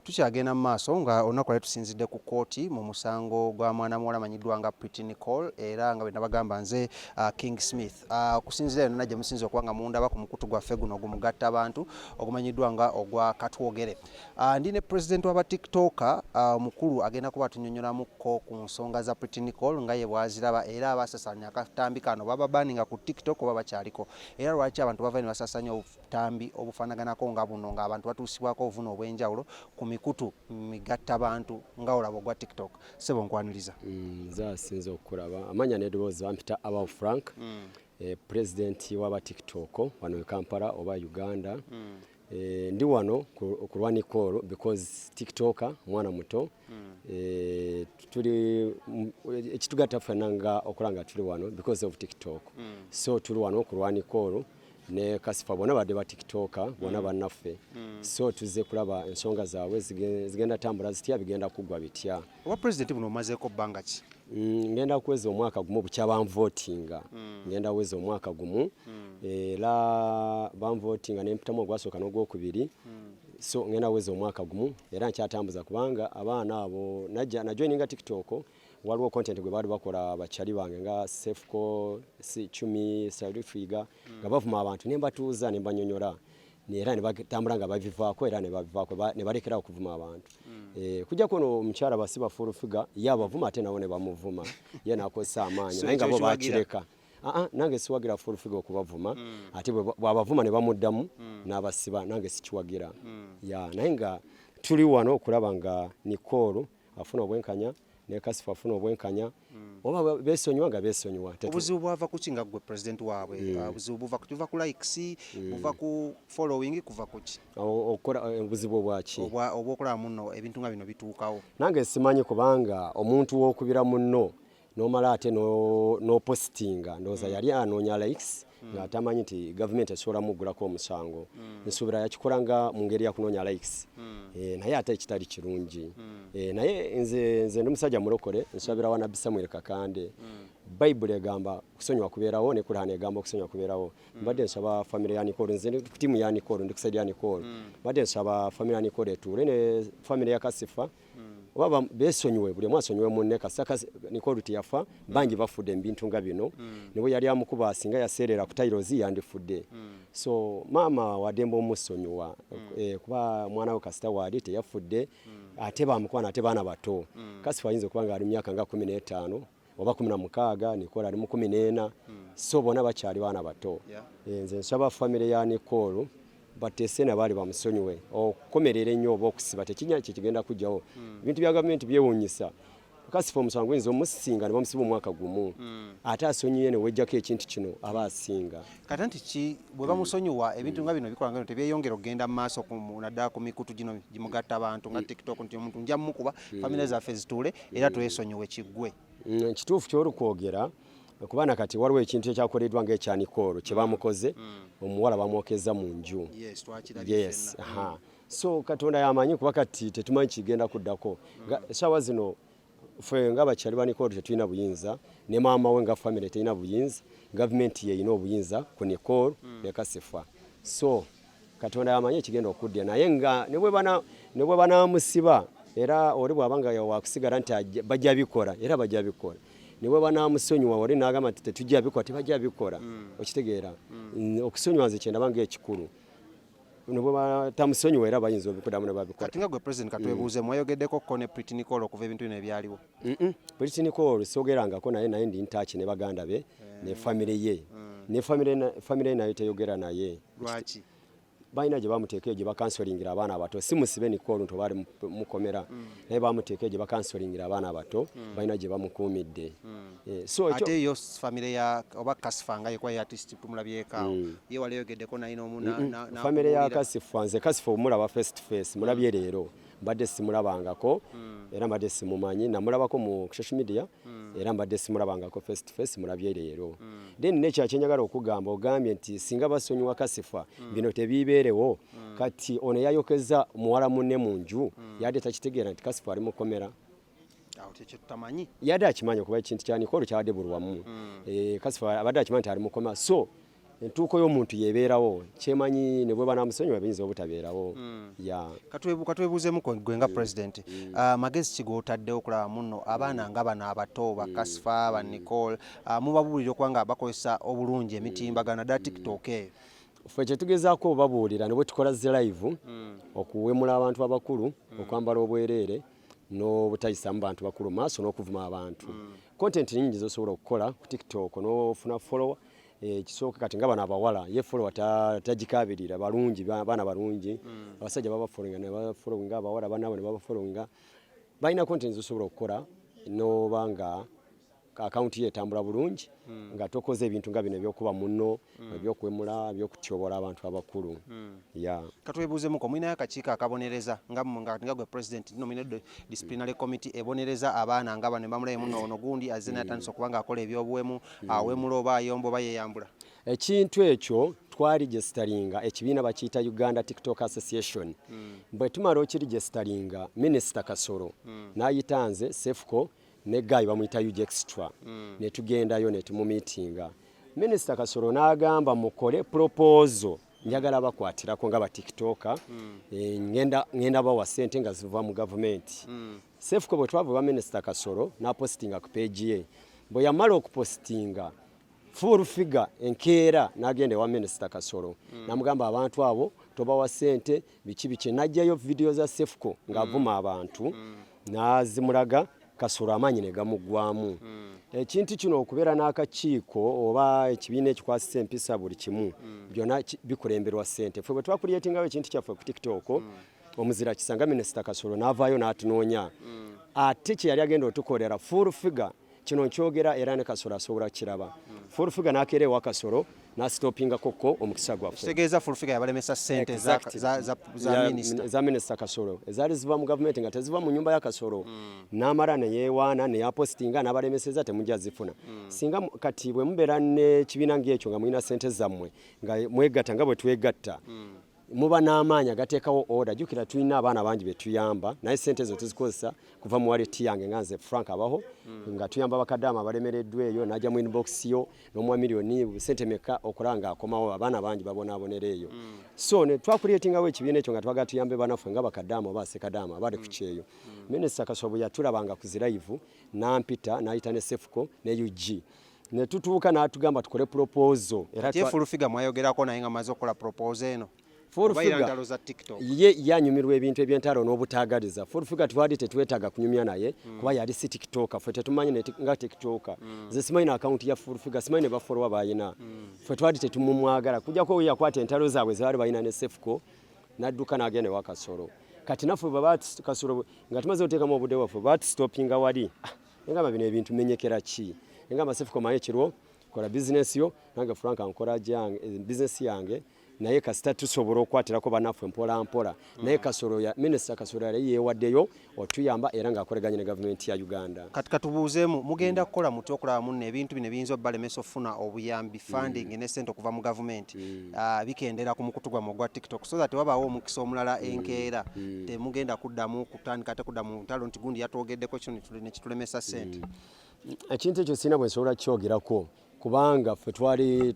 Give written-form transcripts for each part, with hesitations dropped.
Tukyagenda mu maaso nga olunaku lwali tusinzidde ku kkooti mu musango gwa mwana muwala amanyiddwa nga Pretty Nicole era nga bwe nabagamba nze King Smith. Kusinzira yonna gye musinza okuba nga mundaba ku mukutu gwaffe guno ogumugatta abantu ogumanyiddwa nga ogwa Katwogele. Ndi ne President w'aba TikToker mukulu agenda kuba tunyonyolamukko ku nsonga za Pretty Nicole nga ye bwaziraba era abasasanya akatambi kano baba banninga ku TikTok oba bakyaliko. Era lwaki abantu bava ne basasanya obutambi obufaanaganako nga buno ng'abantu batuusibwako obuvune obw'enjawulo ku mikutu migatta abantu nga olaba ogwa TikTok. Sebo nkwaniriza. Sinza okulaba amanya n'eddoboozi bampita Abaw Frank, President w'aba TikTok wano e Kampala oba Uganda. Ndi wano ku lwa Nicole because TikToker mwana muto tuli ekitugatta ffenna nga okulanga tuli wano because of TikTok. So tuli wano ku lwa Nicole ne Kasifa bona badde ba TikToker bona bannaffe. So tuze kulaba ensonga zaabwe zigenda tambula zitya bigenda kugwa bitya. Oba President buno omazeeko bbanga ki? Ngenda kuweza omwaka gumu bukya banvotinga. Ngenda weza omwaka gumu era banvotinga n'empitamu ogwasooka n'ogwokubiri. So ngenda weza omwaka gumu era nkyatambuza kubanga abaana abo na joininga TikTok waliwo content gwe baali bakola bakyali bange nga Sefco, Chumi, Salifiga nga bavuma abantu ne mbatuuza ne mbanyonyola era ne batambula nga bavivaako era ne bavivaako ne balekera okuvuma abantu. Kujja kuno omukyala basiba full figure yabavuma ate nawo ne bamuvuma ye nakosa amaanyi naye nga bo bakireka. Nange siwagira full figure okubavuma ate bwabavuma ne bamuddamu n'abasiba nange sikiwagira. Naye nga tuli wano okulaba nga Nicole afuna obwenkanya ne Kasifa afuna obwenkanya oba besonywa nga besonywa. Obuzibu bwava ku kinga gwe President waabwe? Obuzibu buva ku likes, buva ku following, kuva ku ki? Okola obuzibu bwaki? Obwokulaba muno ebintu nga bino bituukawo. Nange simanyi kubanga omuntu w'okubira muno nomala ate no postinga ndowooza yali anoonya likes nga tamanyi nti government esobola muggulako omusango. Nsuubira yakikola nga mu ngeri ya kunoonya likes. Naye ate ekitali kirungi. Naye nze ndi musajja mulokole nsabira wa Nabbi Samuel Kakande. Bible egamba okusonywa kubeerawo ne Kurani egamba okusonywa kubeerawo. Mbadde nsaba family ya Nicole, nze ndi ku tiimu ya Nicole, ndi kusaidia ya Nicole. Mbadde nsaba family ya Nicole etuule ne family ya Kasifa oba besonywe buli omu asonywe munne kasaka Nicole tiyafa bangi bafudde ebintu nga bino nibo yali amukuba asinga yaseerera ku tayrozi yandifudde. So mama wadembo omusonywa kuba mwana we Kasita wali teyafudde ate bamukwana ate baana bato. Kasifa ayinza okuba nga ali myaka nga 15 oba 16 Nicole ali mu 14 so bona bakyali baana bato. Nze nsaba family ya Nicole batese na bali bamusonywe okomerera ennyo oba okusiba tekinya kigenda kujjawo. Ebintu bya gavumenti byewunyisa. Kasifa omusango nzo musinga ne bamusiba omwaka gumu ate asonyiye ne wejjako ekintu kino aba asinga. Kata nti ki bwe bamusonyiwa ebintu nga bino bikola nga tebyeyongera okugenda mu maaso naddala ku mikutu gino gimugatta abantu nga TikTok nti omuntu nja mumukuba famire zaffe zituule era twesonyiwe kiggwe. Kituufu ky'olukwogera kubana kati waliwo ekintu ekyakoleddwa ng'ekya Nicole kye bamukoze omuwala bamwokeza mu nju. Yes. So Katonda yamanyi kuba kati tetumanyi kigenda kuddako. Essaawa zino ffe nga bakyali ba Nicole tetulina buyinza ne maama we nga family telina buyinza. Gavumenti yeyina obuyinza ku Nicole ne Kasifa. So Katonda yamanyi ekigenda okudda naye nga ne bwe banaamusiba era oli bw'abanga wakusigala nti bajja bikola era bajja bikola. Niwe banamusonywa wali nagamba nti tetujja bikola tebajja bikola. Okitegeera okusonywa nze kyenda bange ekikulu. Niwe batamusonywa era bayinza obikudamu ne babikola. Kati nga gwe President katwebuuze mwayogeddeko ko ne Pretty Nicole okuva ebintu bino ebyaliwo? Pretty Nicole sogerangako naye ndi ntaki ne baganda be ne family ye. Ne family nayo teyogera naye. Lwaki? Baina gye bamuteekeye gye bakansolingira abaana abato si musibe Nicole nto bali mukomera naye bamuteekeye gye bakansolingira abaana abato baina gye bamukuumidde. So ate yo family ya oba Kasifa nga yekwa artist tumulabyeko ye wali yogeddeko naye n'omuna family ya Kasifa nze Kasifa omulaba face to face mulabye leero mbadde simulabangako era mbadde simumanyi namulabako mu social media era mbadde simulabangako face to face mulabye leero. Then nekya kyenyagala okugamba ogambye nti singa basonywa Kasifa bino tebibeerewo kati ono yayokeza muwala munne mu nju yadde takitegeera nti Kasifa ali mukomera. Yadde akimanyi okuba ekintu kya Nicole kyabadde bulwamu. Kasifa abadde akimanyi nti ali mukomera. So entuuko y'omuntu yebeerawo kyemanyi ne bwe banamusonyiwa bayinza obutabeerawo ya katwebuuzeemu gwe nga president magezi ki g'otaddewo okulaba muno abaana nga bano abato bakasifa ba Nicole mubabuulira okuba nga bakozesa obulungi emitimbagano ddala TikTok eyo ffe kye tugezaako obabuulira ne bwe tukola zi live okuwemula abantu abakulu okwambala obwereere n'obutayisamu bantu bakulu maaso n'okuvuma abantu content nyingi zosobola okukola ku TikTok n'ofuna follower kisooka kati nga bano abawala ye follower tagikabirira balungi baana balungi abasajja baba following ne baba following abawala banabo ne baba following balina content zosobola okukola n'obanga account ye etambula bulungi nga tokoze ebintu nga bino ebyokuba muno ebyokwemula ebyokutyobola abantu abakulu katwebuuzeemu ko mulinayo akakiiko akabonereza nga gwe president nominated disciplinary committee ebonereza abaana nga bano bamulaye muno ono gundi azze n'atandisa okuba nga akola ebyobuwemu awemula oba ayomba oba yeyambula ekintu ekyo twaregisteringa ekibiina bakiyita Uganda TikTok Association bwe tumala okiregisteringa Minisita Kasolo n'ayita nze Sefco ne guy bamuyita Huge Extra ne tugendayo ne tumumiitinga Minisita Kasolo n'agamba mukole proposal njagala bakwatirako nga ba TikToker ngenda bawa ssente nga ziva mu government Sefco bwe twava Minisita Kasolo n'apostinga ku page ye bwe yamala okupostinga full figure enkeera n'agenda wa Minisita Kasolo namugamba abantu abo tobawa ssente biki najjayo video za Sefco ng'avuma abantu n'azimulaga Kasolo amaanyi ne gamuggwamu ekintu kino okubeera n'akakiiko oba ekibiina ekikwasisa empisa buli kimu byonna bikulemberwa ssente ffe bwe twakuliyetingawo ekintu kyaffe ku TikTok omuzira kisanga Minisita Kasolo n'avaayo n'atunoonya ate kye yali agenda otukolera full figure kino nkyogera era ne Kasolo asobola kiraba full figure n'akeera ewa Kasolo n'asitopinga kokko omukisa gwaffe kitegeeza full figure yabalemesa ssente za Minisita Kasolo ezaali ziva mu gavumenti nga teziva mu nyumba ya Kasolo n'amala ne yeewaana ne yapostinga n'abalemeseza temujja zifuna singa kati bwe mubeera n'ekibiina ng'ekyo nga mulina ssente zammwe nga mwegatta nga bwe twegatta muba n'amaanyi agateekawo order jjukira tulina abaana bangi be tuyamba naye ssente ezo tuzikozesa kuva mu wallet yange nga nze Frank abaho nga tuyamba bakadaama abalemereddwa eyo n'ajja mu inbox yo n'omuwa miliyoni ssente meka okulaba ng'akomawo abaana bangi babonaabonera eyo so ne twakuliyetingawo ekibiina ekyo nga twagala tuyambe banaffe nga bakadaama oba sekadaama abali ku kyeyo Minisita Kasolo bwe yatulabanga ku ziraivu n'ampita n'ayita ne Sefco ne UG ne tutuuka n'atugamba tukole proposal era full figure mwayogerako naye nga maze okukola proposal eno ye yanyumirwa ebintu ebyentalo n'obutaagaliza full figure twali tetwetaaga kunyumya naye kuba yali si TikToker ffe tetumanyi nga TikToker nze simanyi na account ya full figure simanyi ne bafollowa bayina ffe twali tetumumwagala kujjako we yakwata entalo zaabwe zebaali bayina ne Sefco n'adduka n'agenda ewa Kasolo kati naffe bwe Kasolo nga tumaze oteekamu obudde bwaffe batusitopinga wali engamba bino ebintu menyekera ki engamba Sefco maye ekirwo kola bizinesi yo nange Frank nkola bizinesi yange naye kasita tusobola okwatirako banaffe mpola mpola naye Kasolo ya Minisita Kasolo yali yeewaddeyo otuyamba era ng'akoleganye ne gavumenti ya Uganda kati katubuuzeemu mugenda kukola muti okulaba muno ebintu bino ebiyinza obbalemesa ofuna obuyambi funding ne ssente okuva mu gavumenti bikendera ku mukutu gwammwe ogwa TikTok so that wabaawo omukisa omulala enkeera temugenda kuddamu kutandika ate kudda mu ntalo nti gundi yatwogeddeko kino ne kitulemesa ssente ekintu ekyo sirina bwe nsobola kyogerako kubanga ffe twali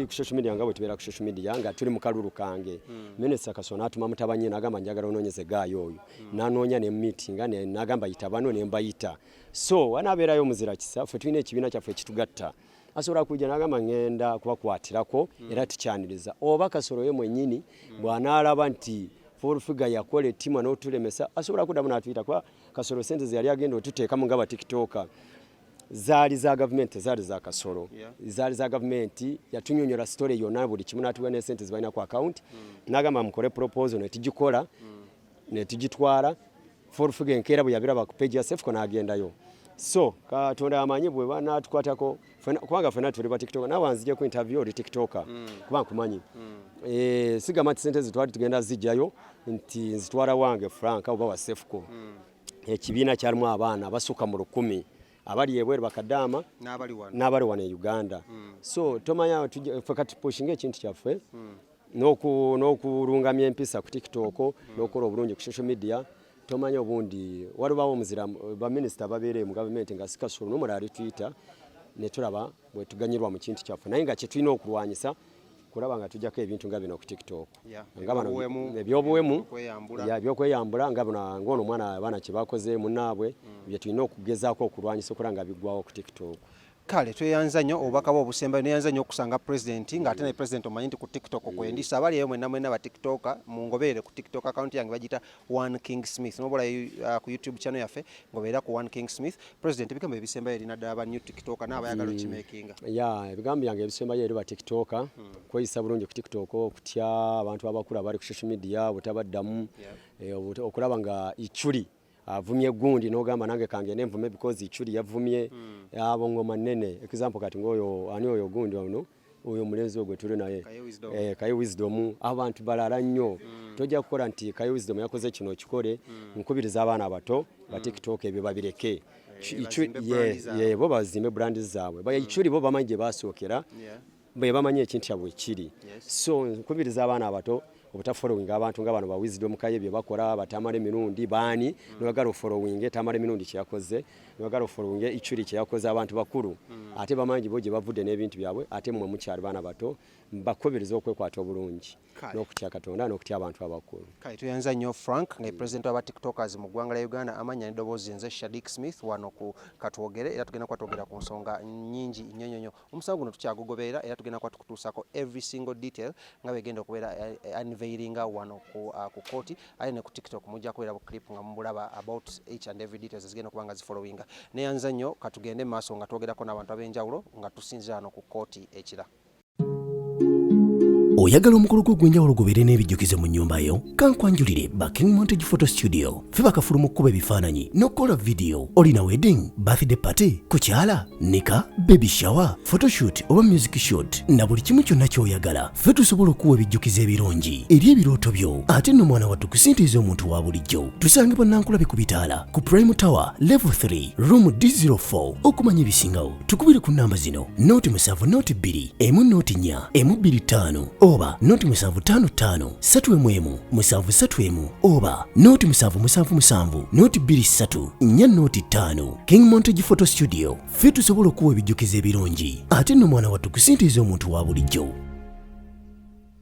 ku social media nga bwe tubeera ku social media nga tuli mu kalulu kange Minisita Kasolo n'atuma mutabani n'agamba njagala onoonyeze gaayo oyo n'anoonya ne meetinga n'agamba yita bano ne mbayita so wanaabeerayo omuzira kisa ffe tulina ekibiina kyaffe ekitugatta asobola kujja n'agamba ngenda kubakwatirako era tukyaniriza oba Kasolo ye mwennyini bw'anaalaba nti full figure yakola ettima n'otulemesa asobola kuddamu n'atuyita kuba Kasolo ssente ze yali agenda otuteekamu nga ba TikToker zaali za gavumenti zaali za Kasolo zaali za gavumenti yatunyonyola story yonna buli kimu n'atuwa ne ssente zibalina ku account n'agamba mukole proposal ne tugikola ne tugitwala full figure enkeera bwe yabiraba ku page ya Sefco n'agendayo so Katonda amanyi bwe banatukwatako kubanga ffenna tuli ba TikToker nawe wanzije ku interview oli TikToker kuba nkumanyi sigamba nti ssente zitwali tugenda zijjayo nti nzitwala wange Frank oba wa Sefco ekibiina kyalimu abaana basukka mu 100 abali ebweru bakadaama n'abali wano e Uganda so tomanya ffe kati pushinga ekintu kyaffe n'okulungamya empisa ku TikTok n'okola obulungi ku social media tomanya obundi walibawo omuzira baminisita babeere mu gavumenti nga si Kasolo n'omulala ali Twitter ne tulaba bwe tuganyirwa mu kintu kyaffe naye nga kye tulina okulwanyisa kulaba nga tujjako ebintu nga bino ku TikTok nga bano ebyobuwemu ebyokweyambula nga ng'ono omwana abaana kye bakoze munnaabwe bye tulina okugezaako okulwanyisa okulaba nga biggwawo ku TikTok. Kale tweyanza nnyo obubaka bwo obusembayo neyanza nnyo okusanga president ng'ate ne president omanyi nti ku TikTok kwendisa abaliyo mwenna ba TikToker mungoberere ku TikTok account yange bagita One King Smith nobola ku YouTube channel yaffe ngoberera ku One King Smith. President ebigambo ebisembayo erina ddala ba new TikToker n'abayagala okimakinga. Ebigambo byange ebisembayo eri ba TikToker kweyisa bulungi ku TikTok okutya abantu abakulu abali ku social media butabaddamu okulaba nga ichuli avumye gundi n'ogamba nange kange nenvume because ichuli yavumye abo ngoma nene example kati ngoyo ani oyo gundi ono oyo mulenzi ogwe tuli naye Kaye Wisdom abantu balala nnyo tojja kukola nti Kaye Wisdom yakoze kino kikole nkubiriza abaana abato ba TikTok ebyo babireke bo bazime brand zaabwe ichuli bo bamanyi gye basookera bwe bamanyi ekintu kyabwe kiri so nkubiriza abaana abato obutafollowing abantu nga bano ba Wisdom Kaye bye bakola batamale mirundi baani nobagala following tamale mirundi kyakoze nobagala following ichuli kyakoze abantu bakulu ate bamanyi boje bavudde n'ebintu byabwe ate mmwe mukyali bana bato mbakobiriza okwekwata obulungi n'okutya Katonda n'okutya abantu abakulu. Kale tuyanza nnyo Frank nga president wa TikTokers mu ggwanga la Uganda amanya n'eddoboozi nze Shadik Smith wano ku Katwogele era tugenda kwatogera ku nsonga nnyingi nnyo. Omusango guno tukyagugoberera era tugenda kwatukutuusako every single detail nga begenda okubeera unveilinga wano ku kooti ale ne ku TikTok mujja kubeera bu clip nga mubulaba about each and every details zigenda kubanga zifollowinga. Neyanza nnyo katugende maaso nga twogerako n'abantu ab'enjawulo nga tusinzira wano ku kooti ekira. Oyagala omukolo gw'enjawulo gubeere n'ebijjukizo mu nnyumba yo kankwanjulire ba King Montage Photo Studio fe bakafuluma okukuba ebifaananyi n'okukola video olina wedding birthday party kukyala nika baby shower photoshoot oba music shoot na buli kimu kyonna ky'oyagala fe tusobola okuwa ebijjukizo ebirungi eri ebirooto byo ate nno mwana wattu kusintiiza omuntu wa bulijjo tusange bannankulabe ku bitaala ku Prime Tower level 3 room D04 okumanya ebisingawo tukubire ku nnamba zino noti 7 noti 2 emu noti 4 emu 25 oba noti 755 7 7 oba noti 777 noti 23 4 noti 5 King Montage Photo Studio fe tusobola okuwa ebijjukizo ebirungi ate nno mwana wattu kusintiiza omuntu wa bulijjo.